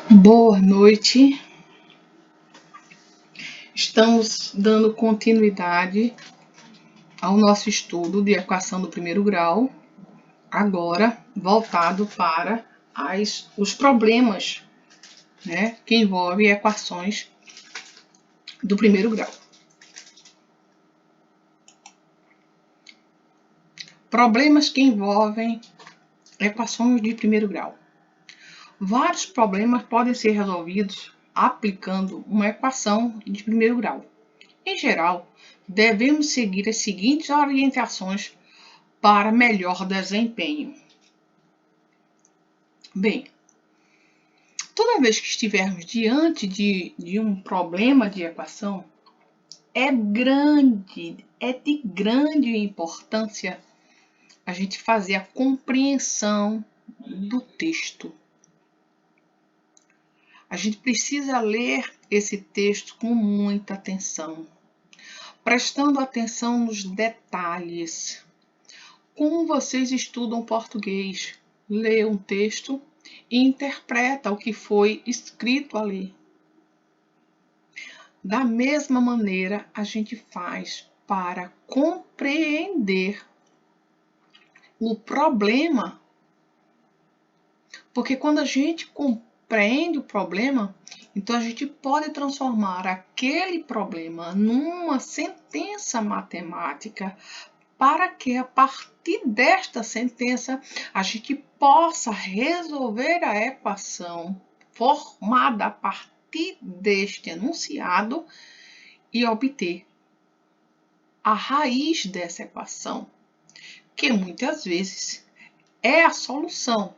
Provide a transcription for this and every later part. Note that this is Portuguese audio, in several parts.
Boa noite. Estamos dando continuidade ao nosso estudo de equação do primeiro grau, agora voltado para os problemas, que envolvem equações do primeiro grau. Problemas que envolvem equações de primeiro grau. Vários problemas podem ser resolvidos aplicando uma equação de primeiro grau. Em geral, devemos seguir as seguintes orientações para melhor desempenho. Bem, toda vez que estivermos diante de um problema de equação, é de grande importância a gente fazer a compreensão do texto. A gente precisa ler esse texto com muita atenção, prestando atenção nos detalhes. Como vocês estudam português, lê um texto e interpreta o que foi escrito ali. Da mesma maneira, a gente faz para compreender o problema. Porque quando a gente compreende o problema, então a gente pode transformar aquele problema numa sentença matemática para que a partir desta sentença a gente possa resolver a equação formada a partir deste enunciado e obter a raiz dessa equação, que muitas vezes é a solução,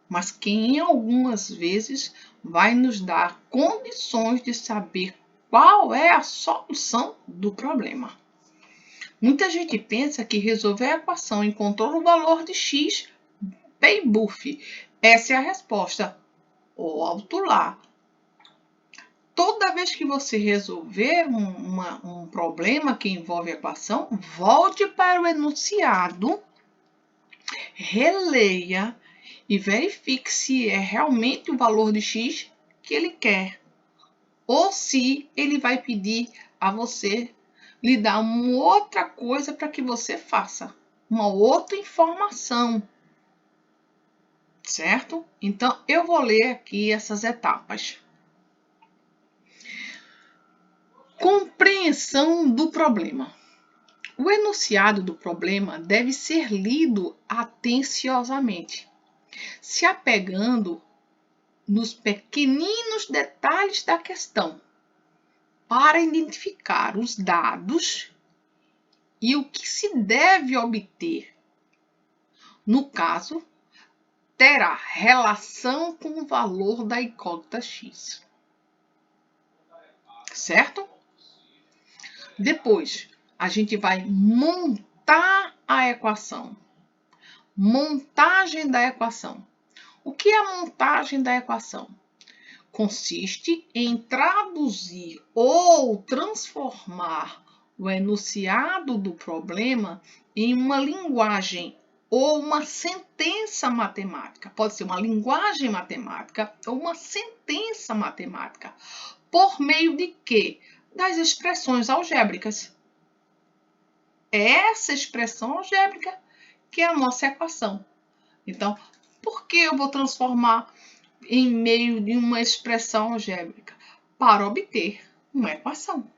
mas que em algumas vezes vai nos dar condições de saber qual é a solução do problema. Muita gente pensa que resolver a equação encontrou o valor de x, bem buff. Essa é a resposta. Ou alto lá. Toda vez que você resolver um problema que envolve a equação, volte para o enunciado, releia e verifique se é realmente o valor de x que ele quer. Ou se ele vai pedir a você lhe dar uma outra coisa para que você faça, uma outra informação, certo? Então, eu vou ler aqui essas etapas. Compreensão do problema. O enunciado do problema deve ser lido atenciosamente, se apegando nos pequeninos detalhes da questão, para identificar os dados e o que se deve obter. No caso, terá relação com o valor da incógnita x. Certo? Depois, a gente vai montar a equação. Montagem da equação. O que é a montagem da equação? Consiste em traduzir ou transformar o enunciado do problema em uma linguagem ou uma sentença matemática. Pode ser uma linguagem matemática ou uma sentença matemática. Por meio de quê? Das expressões algébricas. É essa expressão algébrica que é a nossa equação. Então, por que eu vou transformar em meio de uma expressão algébrica? Para obter uma equação.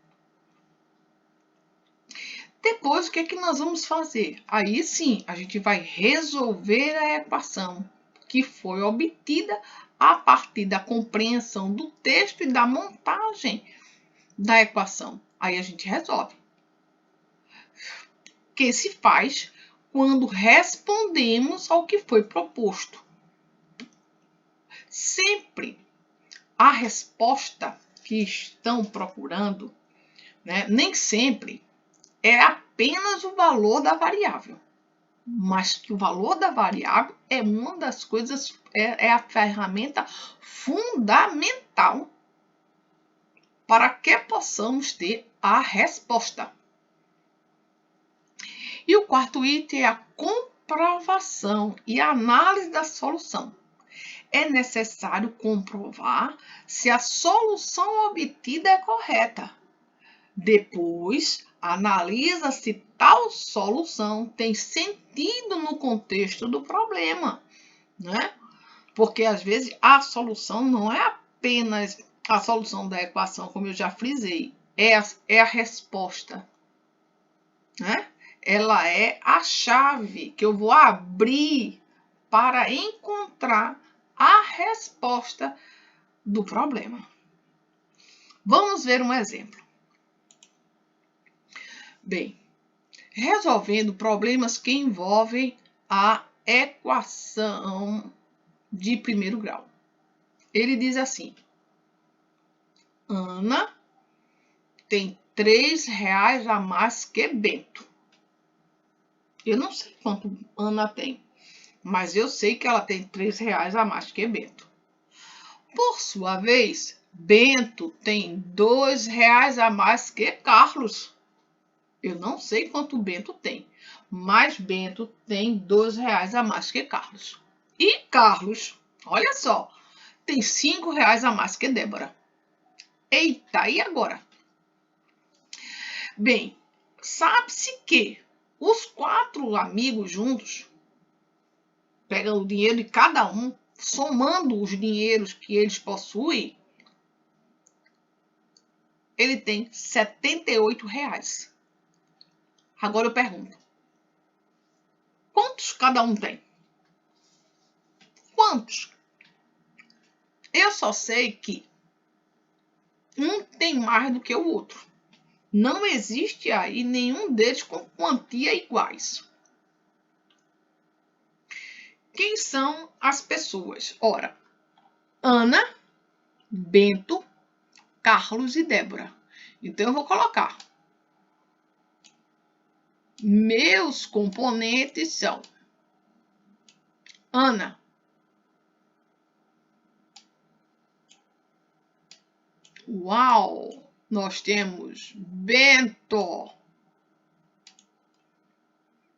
Depois, o que é que nós vamos fazer? Aí sim, a gente vai resolver a equação que foi obtida a partir da compreensão do texto e da montagem da equação. Aí a gente resolve. Que se faz quando respondemos ao que foi proposto. Sempre a resposta que estão procurando, nem sempre é apenas o valor da variável, mas que o valor da variável é uma das coisas, é a ferramenta fundamental para que possamos ter a resposta. E o quarto item é a comprovação e análise da solução. é necessário comprovar se a solução obtida é correta. Depois, analisa se tal solução tem sentido no contexto do problema, né? Porque às vezes a solução não é apenas a solução da equação, como eu já frisei, é a resposta, né? Ela é a chave que eu vou abrir para encontrar a resposta do problema. Vamos ver um exemplo. Bem, resolvendo problemas que envolvem a equação de primeiro grau. Ele diz assim: Ana tem R$3 a mais que Bento. Eu não sei quanto Ana tem, mas eu sei que ela tem R$3 a mais que Bento. Por sua vez, Bento tem R$2 a mais que Carlos. Eu não sei quanto Bento tem, mas Bento tem R$2 a mais que Carlos. E Carlos, olha só, tem R$5 a mais que Débora. Eita, e agora? Bem, sabe-se que os 4 amigos juntos pegam o dinheiro de cada um, somando os dinheiros que eles possuem, ele tem R$78. Agora eu pergunto, quantos cada um tem? Quantos? Eu só sei que um tem mais do que o outro. Não existe aí nenhum deles com quantia iguais. Quem são as pessoas? Ora, Ana, Bento, Carlos e Débora. Então, eu vou colocar. Meus componentes são Ana, uau, nós temos Bento,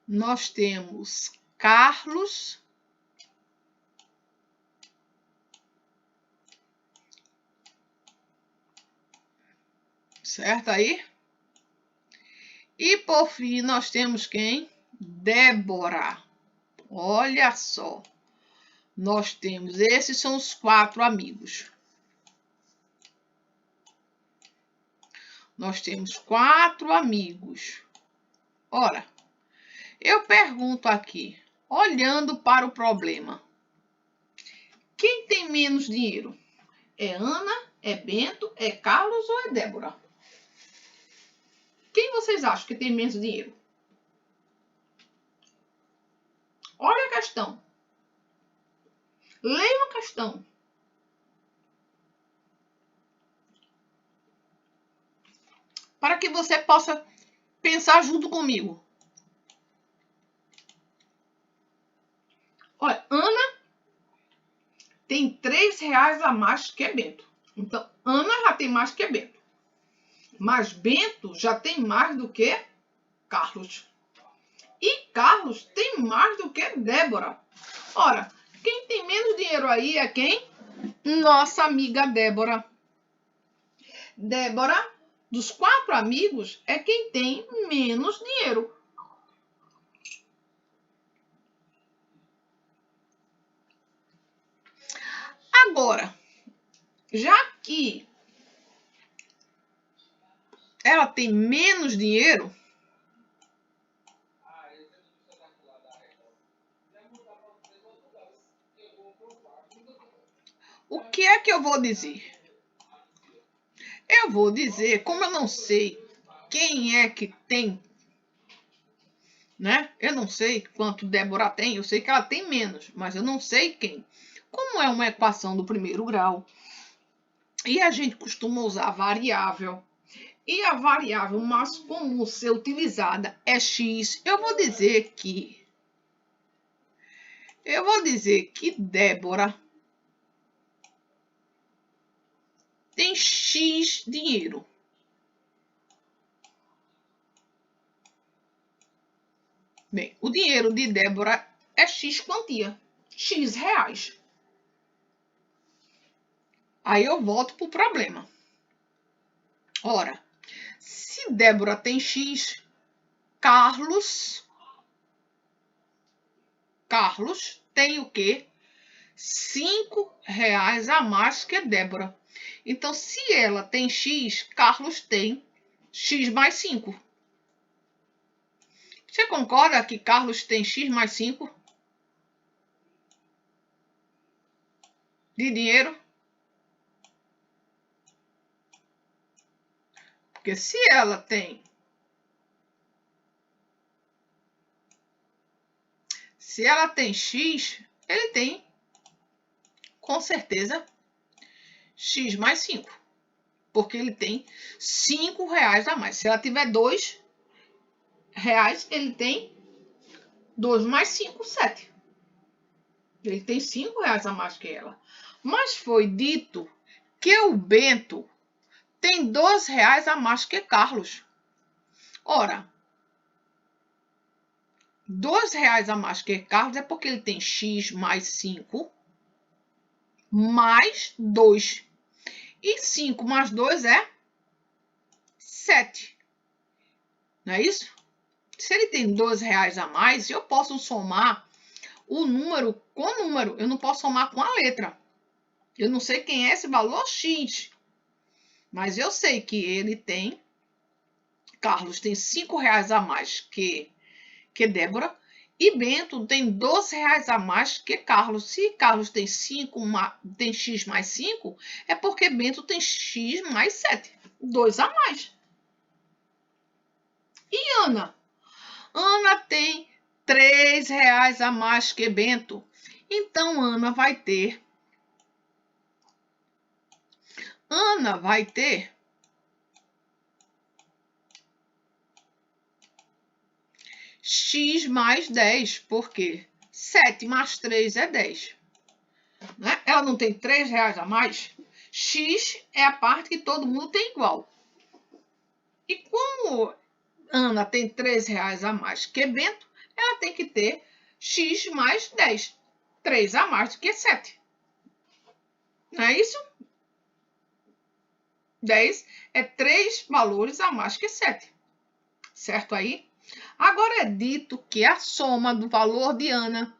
nós temos Carlos, certo aí? E por fim, nós temos quem? Débora. Olha só. Nós temos, esses são os 4 amigos. Nós temos 4 amigos. Ora, eu pergunto aqui, olhando para o problema, quem tem menos dinheiro? É Ana, é Bento, é Carlos ou é Débora? Quem vocês acham que tem menos dinheiro? Olha a questão. Leia a questão. Para que você possa pensar junto comigo. Olha, Ana tem R$3 a mais que Bento. Então, Ana já tem mais que Bento. Mas Bento já tem mais do que Carlos. E Carlos tem mais do que Débora. Ora, quem tem menos dinheiro aí é quem? Nossa amiga Débora. Débora, dos 4 amigos, é quem tem menos dinheiro. Agora, já que ela tem menos dinheiro, o que é que eu vou dizer? Eu vou dizer, como eu não sei quem é que tem, né? Eu não sei quanto Débora tem, eu sei que ela tem menos, mas eu não sei quem. Como é uma equação do primeiro grau, e a gente costuma usar variável, e a variável mais comum ser utilizada é x, eu vou dizer que Débora tem x dinheiro. Bem, o dinheiro de Débora é x quantia, x reais. Aí eu volto para o problema. Ora, se Débora tem X, Carlos tem o quê? R$5 a mais que Débora. Então, se ela tem X, Carlos tem X mais 5. Você concorda que Carlos tem X mais 5 de dinheiro? Porque se ela tem X, ele tem, com certeza, X mais 5. Porque ele tem R$5 a mais. Se ela tiver R$2, ele tem 2 mais 5, 7. Ele tem R$5 a mais que ela. Mas foi dito que o Bento tem R$2 a mais que Carlos. Ora, R$2 a mais que Carlos é porque ele tem X mais 5 mais 2. E 5 mais 2 é 7. Não é isso? Se ele tem R$2 a mais, eu posso somar o número com o número. Eu não posso somar com a letra. Eu não sei quem é esse valor X. Mas eu sei que ele tem... Carlos tem R$5 a mais que Débora. E Bento tem R$12 a mais que Carlos. Se Carlos tem X mais 5, é porque Bento tem X mais 7. 2 a mais. E Ana? Ana tem R$3 a mais que Bento. Então, Ana vai ter X mais 10, porque 7 mais 3 é 10. Né? Ela não tem R$3 a mais? X é a parte que todo mundo tem igual. E como Ana tem R$3 a mais que Bento, ela tem que ter X mais 10. 3 a mais do que 7. Não é isso? 10 é 3 valores a mais que 7. Certo aí? Agora é dito que a soma do valor de Ana,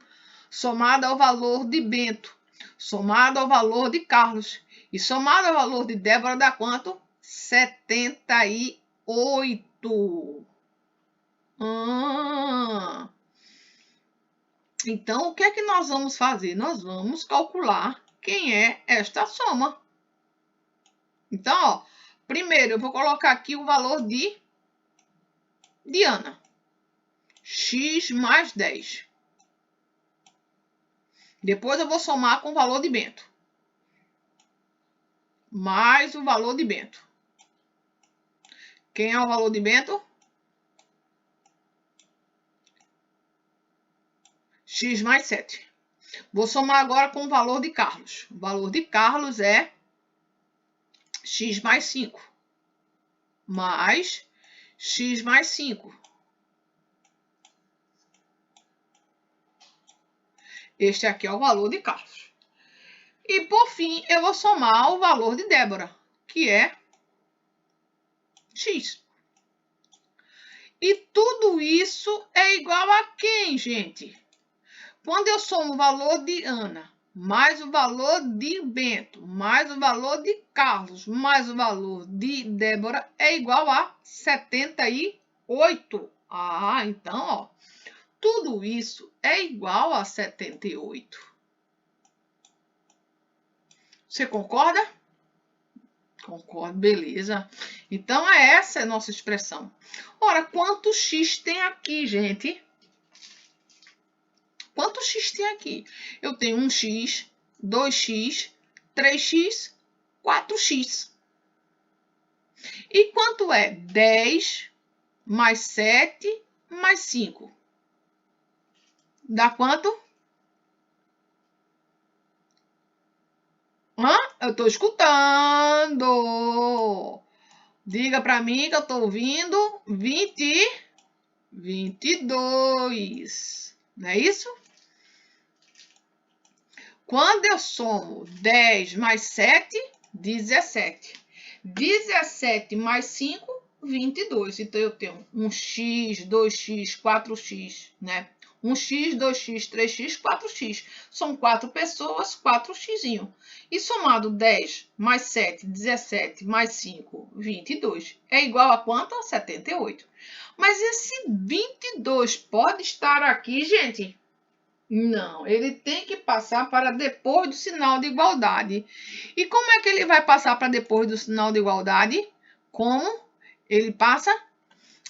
somada ao valor de Bento, somada ao valor de Carlos e somada ao valor de Débora dá quanto? 78. Então, o que é que nós vamos fazer? Nós vamos calcular quem é esta soma. Então, ó, primeiro eu vou colocar aqui o valor de Ana. X mais 10. Depois eu vou somar com o valor de Bento. Mais o valor de Bento. Quem é o valor de Bento? X mais 7. Vou somar agora com o valor de Carlos. O valor de Carlos é X mais 5. Mais X mais 5. Este aqui é o valor de Carlos. E, por fim, eu vou somar o valor de Débora, que é X. E tudo isso é igual a quem, gente? Quando eu somo o valor de Ana, mais o valor de Bento, mais o valor de Carlos, mais o valor de Débora, é igual a 78. Ah, então, ó, tudo isso é igual a 78. Você concorda? Concordo, beleza. Então, essa é a nossa expressão. Ora, quanto x tem aqui, gente? Quanto x tem aqui? Eu tenho 1x, 2x, 3x, 4x. E quanto é 10 mais 7 mais 5? Dá quanto? Eu estou escutando. Diga para mim que eu estou ouvindo. 22. Não é isso? Quando eu somo 10 mais 7, 17. 17 mais 5, 22. Então, eu tenho 1x, 2x, 4x, né? 1x, 2x, 3x, 4x. São 4 pessoas, 4x. E somado 10 mais 7, 17 mais 5, 22. É igual a quanto? A 78. Mas esse 22 pode estar aqui, gente? Não, ele tem que passar para depois do sinal de igualdade. E como é que ele vai passar para depois do sinal de igualdade? Como ele passa?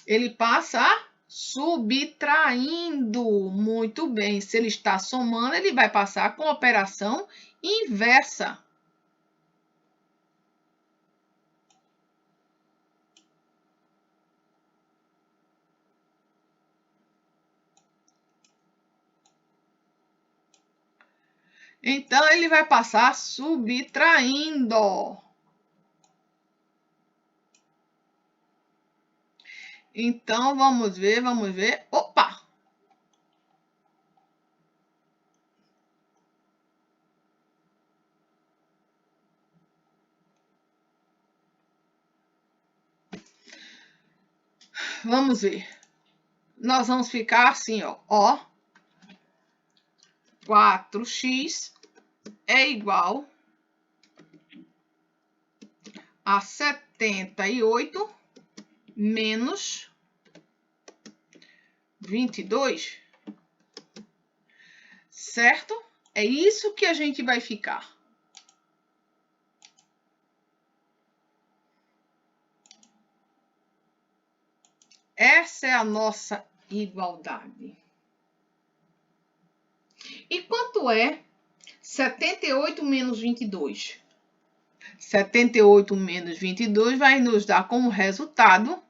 Ele passa subtraindo. Muito bem. Se ele está somando, ele vai passar com operação inversa. Então, ele vai passar subtraindo. Então, vamos ver, vamos ver. Opa! Vamos ver. Nós vamos ficar assim, ó. 4x é igual a 78 menos 22, certo? É isso que a gente vai ficar. Essa é a nossa igualdade. E quanto é 78 menos 22? 78 menos 22 vai nos dar como resultado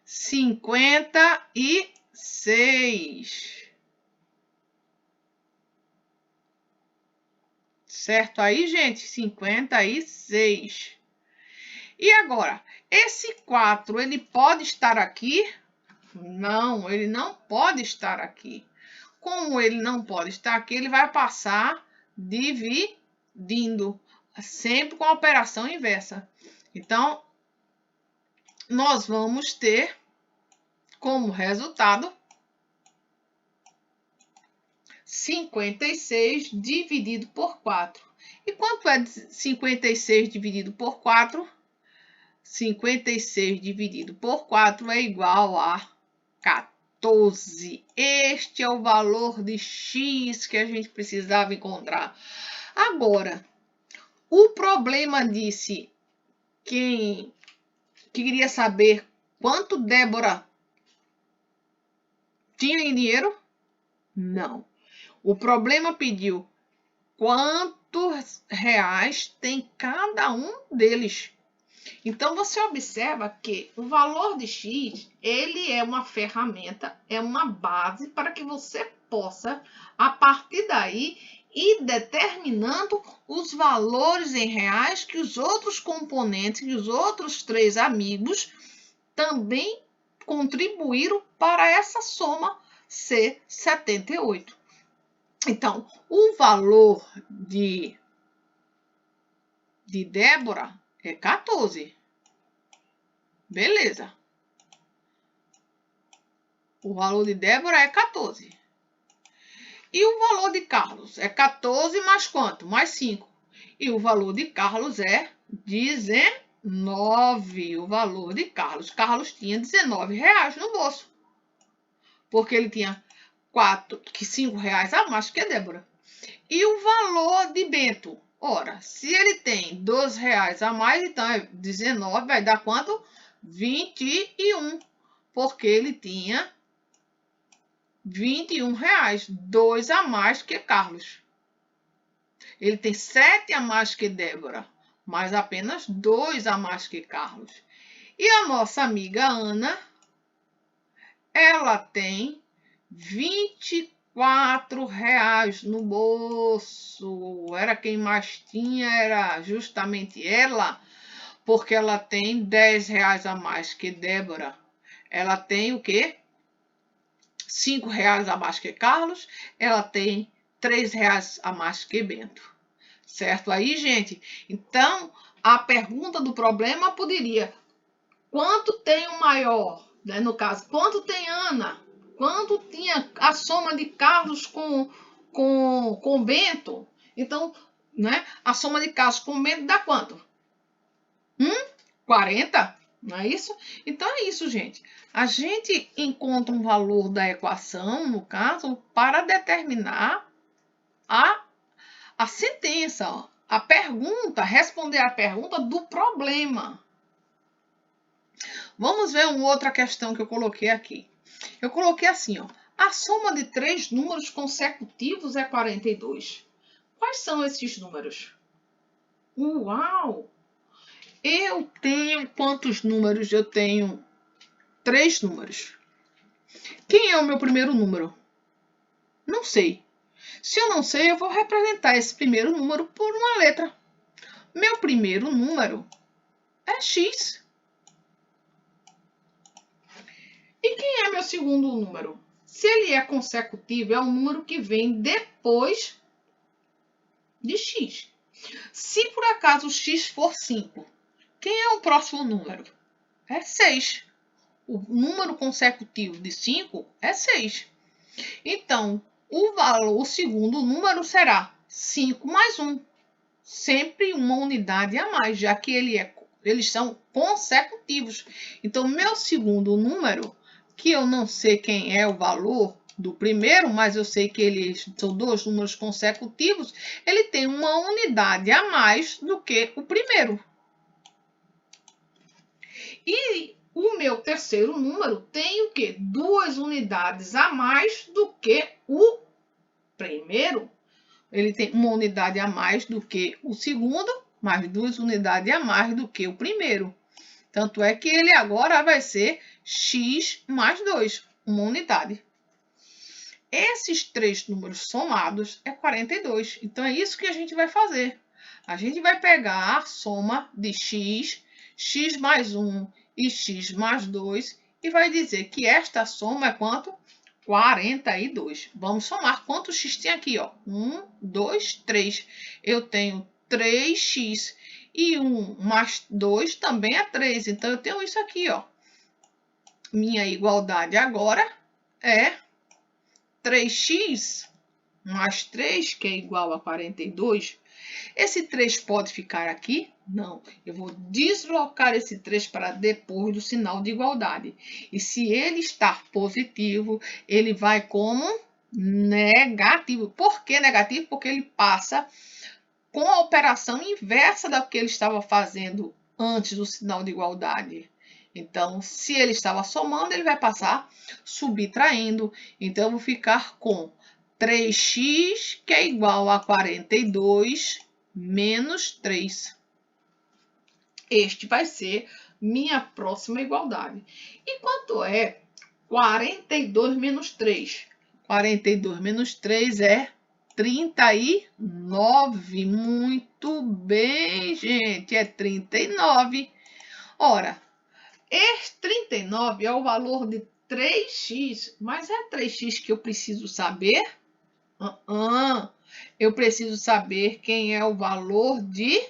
56. Certo aí, gente? 56. E agora, esse 4, ele pode estar aqui? Não, ele não pode estar aqui. Como ele não pode estar aqui, ele vai passar dividindo, sempre com a operação inversa. Então, nós vamos ter como resultado 56 dividido por 4. E quanto é 56 dividido por 4? 56 dividido por 4 é igual a 14. Este é o valor de x que a gente precisava encontrar. Agora, o problema disse quem queria saber quanto Débora tinha em dinheiro? Não. O problema pediu quantos reais tem cada um deles. Então, você observa que o valor de x, ele é uma ferramenta, é uma base para que você possa, a partir daí, ir determinando os valores em reais que os outros componentes, que os outros 3 amigos também contribuíram para essa soma ser 78. Então, o valor de Débora é 14. Beleza. O valor de Débora é 14. E o valor de Carlos é 14 mais quanto? Mais 5. E o valor de Carlos é 19. O valor de Carlos. Carlos tinha 19 reais no bolso. Porque ele tinha 5 reais a mais que a Débora. E o valor de Bento? Ora, se ele tem 12 reais a mais, então é 19, vai dar quanto? 21. Porque ele tinha 21 reais, 2 a mais que Carlos. Ele tem 7 a mais que Débora, mas apenas 2 a mais que Carlos. E a nossa amiga Ana, ela tem 24 reais no bolso. Era quem mais tinha, era justamente ela, porque ela tem 10 reais a mais que Débora. Ela tem o quê? 5 reais a mais que Carlos, ela tem 3 reais a mais que Bento. Certo aí, gente? Então, a pergunta do problema poderia: quanto tem o maior? Né? No caso, quanto tem Ana? Quanto tinha a soma de Carlos com Bento? Então, né? A soma de Carlos com Bento dá quanto? 40? Não é isso? Então é isso, gente. A gente encontra um valor da equação, no caso, para determinar a sentença, ó, a pergunta, responder a pergunta do problema. Vamos ver uma outra questão que eu coloquei aqui. Eu coloquei assim, ó, a soma de 3 números consecutivos é 42. Quais são esses números? Uau! Eu tenho quantos números? Eu tenho 3 números. Quem é o meu primeiro número? Não sei. Se eu não sei, eu vou representar esse primeiro número por uma letra. Meu primeiro número é X. E quem é meu segundo número? Se ele é consecutivo, é o número que vem depois de X. Se por acaso X for 5, quem é o próximo número? É 6. O número consecutivo de 5 é 6. Então, o segundo número será 5 mais 1. Sempre uma unidade a mais, já que eles são consecutivos. Então, meu segundo número, que eu não sei quem é o valor do primeiro, mas eu sei que eles são 2 números consecutivos, ele tem uma unidade a mais do que o primeiro. E o meu terceiro número tem o quê? 2 unidades a mais do que o primeiro. Ele tem uma unidade a mais do que o segundo, mais 2 unidades a mais do que o primeiro. Tanto é que ele agora vai ser x mais 2, uma unidade. Esses 3 números somados é 42. Então, é isso que a gente vai fazer. A gente vai pegar a soma de x, x mais 1 e x mais 2 e vai dizer que esta soma é quanto? 42. Vamos somar quantos x tem aqui, ó? 1, 2, 3. Eu tenho 3x e 1 mais 2 também é 3. Então, eu tenho isso aqui, ó. Minha igualdade agora é 3x mais 3, que é igual a 42. Esse 3 pode ficar aqui? Não. Eu vou deslocar esse 3 para depois do sinal de igualdade. E se ele estar positivo, ele vai como negativo. Por que negativo? Porque ele passa com a operação inversa da que ele estava fazendo antes do sinal de igualdade. Então, se ele estava somando, ele vai passar subtraindo. Então, eu vou ficar com 3x, que é igual a 42, menos 3. Este vai ser minha próxima igualdade. E quanto é 42 menos 3? 42 menos 3 é 39. Muito bem, gente. É 39. Ora, esse 39 é o valor de 3x. Mas é 3x que eu preciso saber? Eu preciso saber quem é o valor de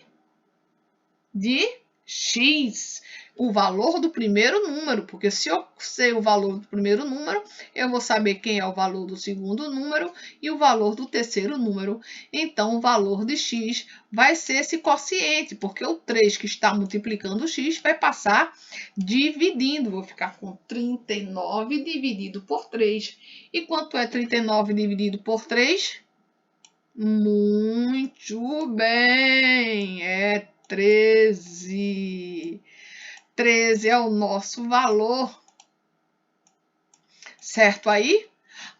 x, o valor do primeiro número, porque se eu sei o valor do primeiro número, eu vou saber quem é o valor do segundo número e o valor do terceiro número. Então, o valor de x vai ser esse quociente, porque o 3 que está multiplicando x vai passar dividindo. Vou ficar com 39 dividido por 3. E quanto é 39 dividido por 3? Muito bem, é 13. 13 é o nosso valor. Certo aí?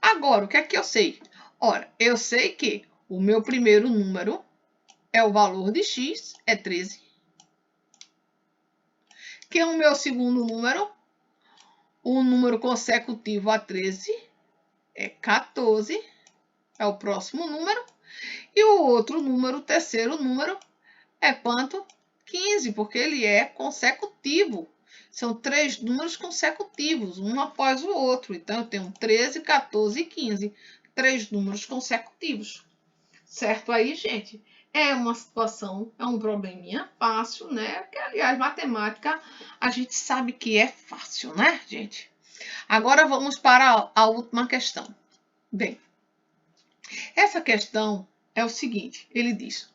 Agora, o que é que eu sei? Ora, eu sei que o meu primeiro número é o valor de x, é 13. Que é o meu segundo número? O número consecutivo a 13 é 14. É o próximo número. E o outro número, o terceiro número, é quanto? 15, porque ele é consecutivo. São 3 números consecutivos, um após o outro. Então, eu tenho 13, 14 e 15. 3 números consecutivos. Certo aí, gente? É uma situação, é um probleminha fácil, né? Que, aliás, matemática, a gente sabe que é fácil, né, gente? Agora vamos para a última questão. Bem, essa questão é o seguinte, ele diz,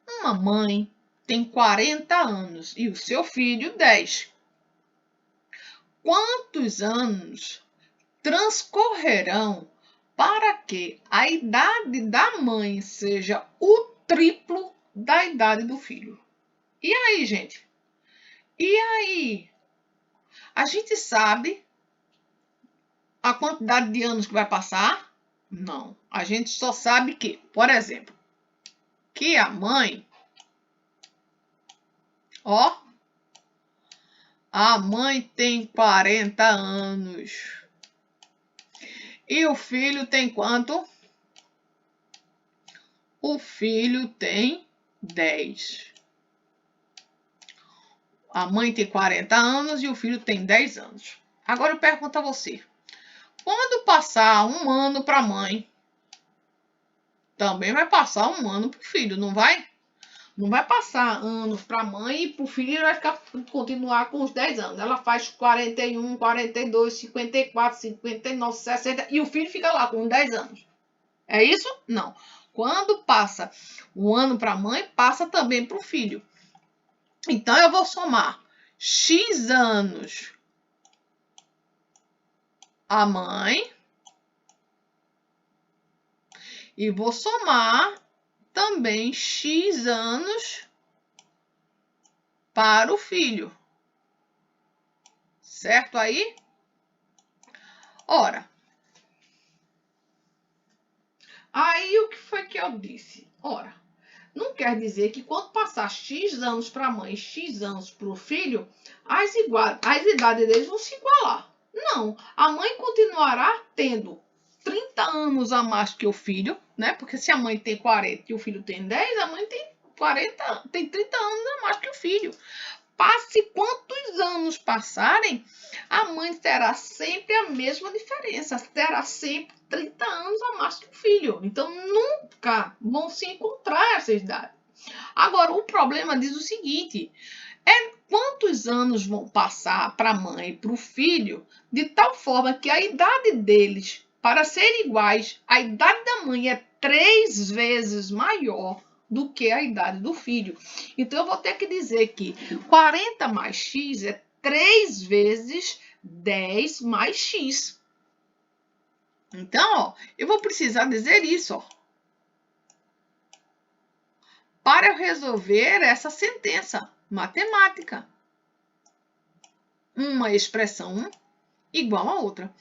uma mãe tem 40 anos e o seu filho 10. Quantos anos transcorrerão para que a idade da mãe seja o triplo da idade do filho? E aí, gente? E aí? A gente sabe a quantidade de anos que vai passar? Não. A gente só sabe que, por exemplo, que a mãe, ó, a mãe tem 40 anos. E o filho tem quanto? O filho tem 10. A mãe tem 40 anos e o filho tem 10 anos. Agora eu pergunto a você. Quando passar um ano para a mãe, também vai passar um ano para o filho, não vai? Não vai passar anos para a mãe e para o filho vai continuar com os 10 anos. Ela faz 41, 42, 54, 59, 60 e o filho fica lá com 10 anos. É isso? Não. Quando passa um ano para a mãe, passa também para o filho. Então, eu vou somar X anos a mãe e vou somar também X anos para o filho. Certo aí? Ora, aí o que foi que eu disse? Ora, não quer dizer que quando passar X anos para a mãe e X anos para o filho, as idades deles vão se igualar. Não, a mãe continuará tendo 30 anos a mais que o filho, né? Porque se a mãe tem 40 e o filho tem 10, a mãe tem 30 anos a mais que o filho. Passe quantos anos passarem, a mãe terá sempre a mesma diferença, terá sempre 30 anos a mais que o filho. Então, nunca vão se encontrar essas idades. Agora, o problema diz o seguinte, quantos anos vão passar para a mãe e para o filho, de tal forma que a idade deles, para serem iguais, a idade da mãe é 3 vezes maior do que a idade do filho. Então, eu vou ter que dizer que 40 mais x é 3 vezes 10 mais x. Então, ó, eu vou precisar dizer isso, ó, para eu resolver essa sentença matemática. Uma expressão igual a outra.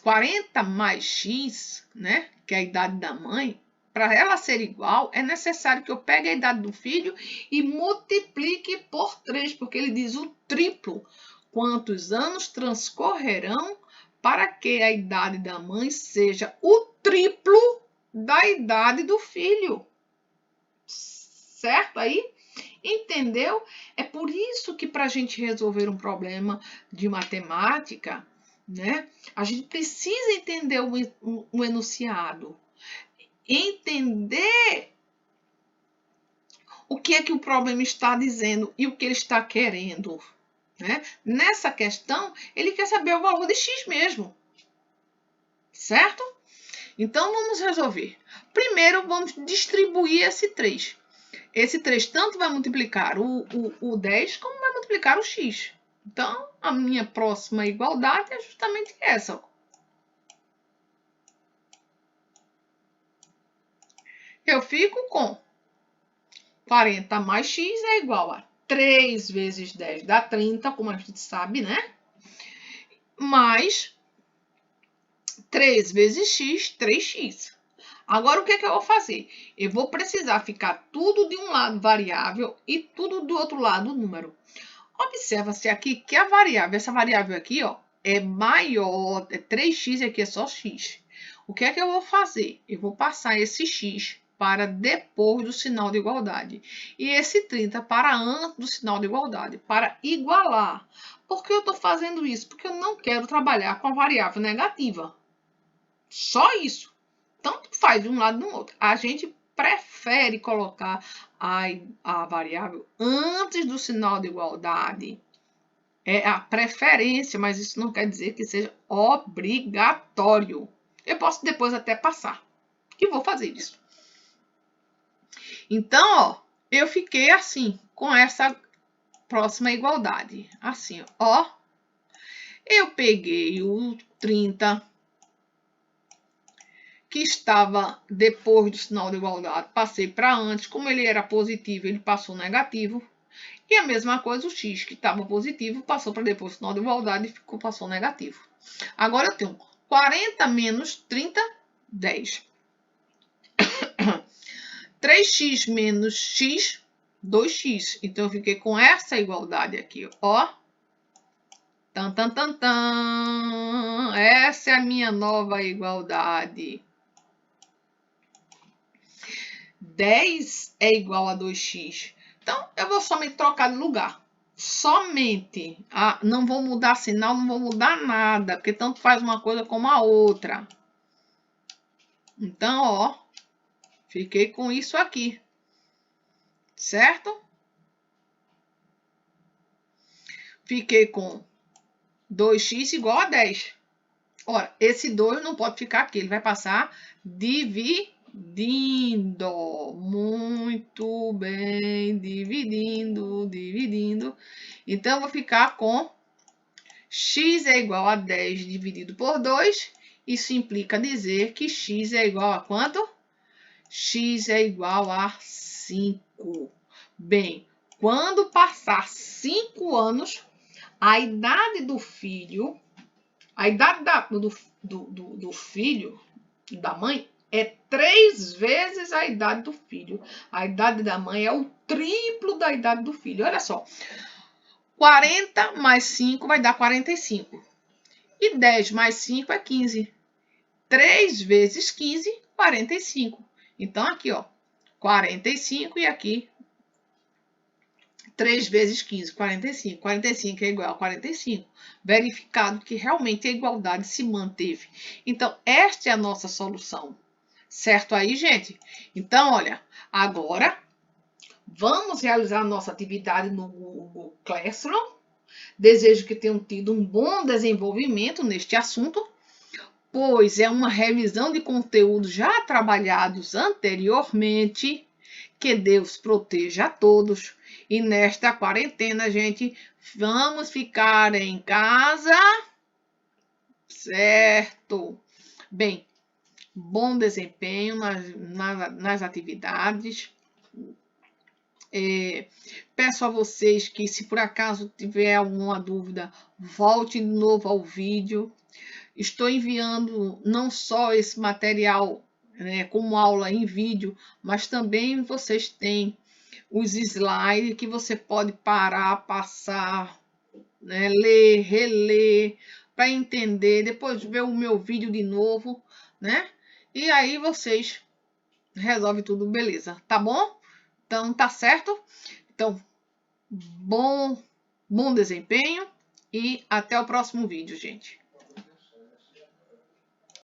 40 mais x, né, que é a idade da mãe, para ela ser igual, é necessário que eu pegue a idade do filho e multiplique por 3, porque ele diz o triplo. Quantos anos transcorrerão para que a idade da mãe seja o triplo da idade do filho? Certo aí? Entendeu? É por isso que para a gente resolver um problema de matemática, né, a gente precisa entender o enunciado, entender o que é que o problema está dizendo e o que ele está querendo. Né? Nessa questão, ele quer saber o valor de x mesmo, certo? Então, vamos resolver. Primeiro, vamos distribuir esse 3. Esse 3 tanto vai multiplicar o 10 como vai multiplicar o x. Então, a minha próxima igualdade é justamente essa. Eu fico com 40 mais x é igual a 3 vezes 10 dá 30, como a gente sabe, né? Mais 3 vezes x, 3x. Agora, o que é que eu vou fazer? Eu vou precisar ficar tudo de um lado variável e tudo do outro lado número. Observa-se aqui que a variável, essa variável aqui, ó, é maior, é 3x e aqui é só x. O que é que eu vou fazer? Eu vou passar esse x para depois do sinal de igualdade. E esse 30 para antes do sinal de igualdade, para igualar. Por que eu estou fazendo isso? Porque eu não quero trabalhar com a variável negativa. Só isso. Tanto faz de um lado e do outro. A gente prefere colocar a variável antes do sinal de igualdade. É a preferência, mas isso não quer dizer que seja obrigatório. Eu posso depois até passar, que vou fazer isso. Então, ó, eu fiquei assim, com essa próxima igualdade. Assim, ó. Eu peguei o 30, que estava depois do sinal de igualdade, passei para antes. Como ele era positivo, ele passou negativo. E a mesma coisa o x, que estava positivo, passou para depois do sinal de igualdade e passou negativo. Agora eu tenho 40 menos 30, 10. 3x menos x, 2x. Então, eu fiquei com essa igualdade aqui, ó. Tan, tan, tan, tan. Essa é a minha nova igualdade. 10 é igual a 2x. Então, eu vou somente trocar de lugar. Somente. Não vou mudar sinal, não vou mudar nada, porque tanto faz uma coisa como a outra. Então, ó, fiquei com isso aqui. Certo? Fiquei com 2x igual a 10. Ora, esse 2 não pode ficar aqui, ele vai passar dividindo. Muito bem, dividindo, dividindo. Então, eu vou ficar com x é igual a 10 dividido por 2. Isso implica dizer que x é igual a quanto? X é igual a 5. Bem, quando passar 5 anos, a idade do filho, a idade do filho, da mãe, é 3 vezes a idade do filho. A idade da mãe é o triplo da idade do filho. Olha só. 40 mais 5 vai dar 45. E 10 mais 5 é 15. 3 vezes 15, 45. Então, aqui, ó, 45 e aqui 3 vezes 15, 45. 45 é igual a 45. Verificado que realmente a igualdade se manteve. Então, esta é a nossa solução. Certo aí, gente? Então, olha, agora vamos realizar a nossa atividade no Google Classroom. Desejo que tenham tido um bom desenvolvimento neste assunto, pois é uma revisão de conteúdos já trabalhados anteriormente. Que Deus proteja a todos. E nesta quarentena, gente, vamos ficar em casa, certo? Bem, bom desempenho nas atividades. Peço a vocês que, se por acaso tiver alguma dúvida, volte de novo ao vídeo. Estou enviando não só esse material, né, como aula em vídeo, mas também vocês têm os slides que você pode parar, passar, né, ler, reler, para entender, depois ver o meu vídeo de novo, né? E aí vocês resolvem tudo, beleza, tá bom? Então, tá certo? Então, bom desempenho e até o próximo vídeo, gente.